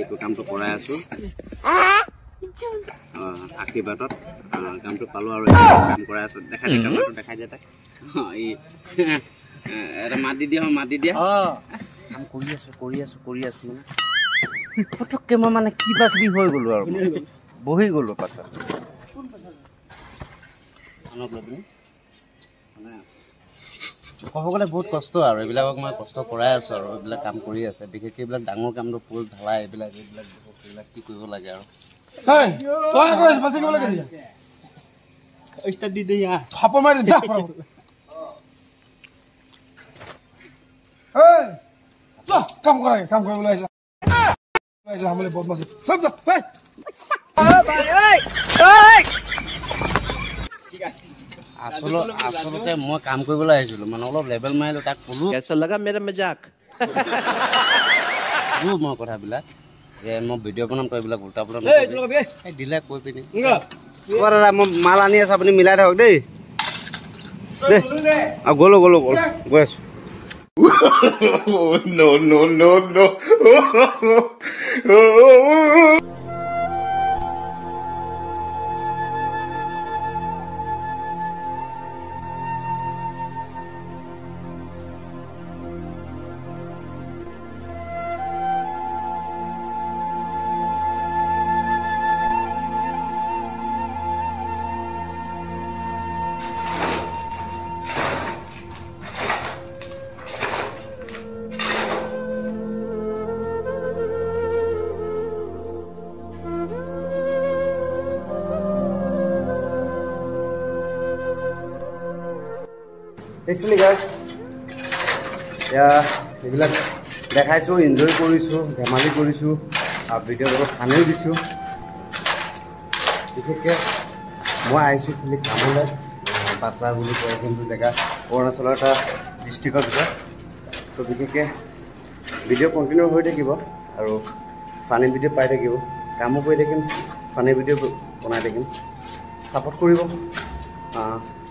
এইটো কামটো কৰাই আছো আশীৰ্বাদত কামটো পালো আৰু কাম কৰাই আছো দেখাই দে কামটো দেখাই দে তাক এই এটা মাটি দিয়া কাম কৰি আছো মানে পটককে মই মানে কিবা কিবি হৈ গলো আৰু বহি গলো পাছত ক'ব গ'লে বহুত কষ্ট আৰু এইবিলাকক মই কষ্ট কৰাই আছো আৰু এইবিলাক কাম কৰি আছে বিশেষকৈ এইবিলাক ডাঙৰ কামটো পুল ঢালাই এইবিলাক কি কৰিব লাগে আৰু আচলতে মই কাম কৰিবলৈ আহিছিলো মানে অলপ লেভেল মাৰিলো তাক ক'লো কেছা লগা মেৰা মজাক মই কথাবিলাক যে মই ভিডিঅ' বনাম তই এইবিলাক উল্টা পুল্টা দিলে কৈ পিনি দাদা মই মাল আনি আছো আপুনি মিলাই থাকক দেই গ'লো গৈ আছো no. Actually guys, এইবিলাক দেখাইছো এনজয় কৰিছো ধেমালি কৰিছো আৰু ভিডিঅ' লগত ফানিও দিছো বিশেষকৈ মই আহিছো খালি কামলৈ বাছা বুলি কয় কিন্তু জেগা অৰুণাচলৰ এটা ডিষ্ট্ৰিক্টৰ ভিতৰত তো বিশেষকৈ ভিডিঅ' কণ্টিনিউ হৈ থাকিব আৰু ফানি ভিডিঅ' পাই থাকিব কামো কৰি থাকিম ফানি ভিডিঅ' বনাই থাকিম ছাপোৰ্ট কৰিব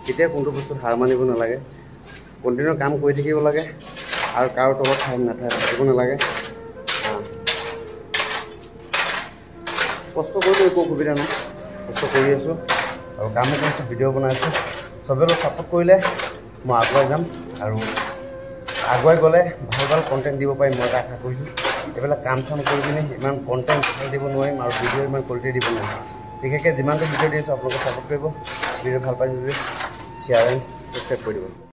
কেতিয়া কোনটো বস্তুত হাৰ মানিব নালাগে কণ্টিনিউ কাম কৰি থাকিব লাগে আৰু কাৰো তলত থাকিব নালাগে কষ্ট কৰিলেও একো অসুবিধা নাই কষ্ট কৰি আছোঁ আৰু কামো কৰিছোঁ ভিডিঅ' বনাই আছোঁ চবেই অলপ ছাপোৰ্ট কৰিলে মই আগুৱাই যাম আৰু আগুৱাই গ'লে ভাল কণ্টেণ্ট দিব পাৰিম মই এটা আশা কৰিছোঁ এইবিলাক কাম চাম কৰি পিনে ইমান কণ্টেণ্ট ভাল দিব নোৱাৰিম আৰু ভিডিঅ' ইমান কোৱালিটি দিব নোৱাৰিম বিশেষকৈ যিমানটো ভিডিঅ' দি আছোঁ আপোনালোকে ছাপোৰ্ট কৰিব ভিডিঅ' ভাল পাইছোঁ যদি শ্বেয়াৰ এণ্ড ছাবস্ক্ৰাইব কৰি দিব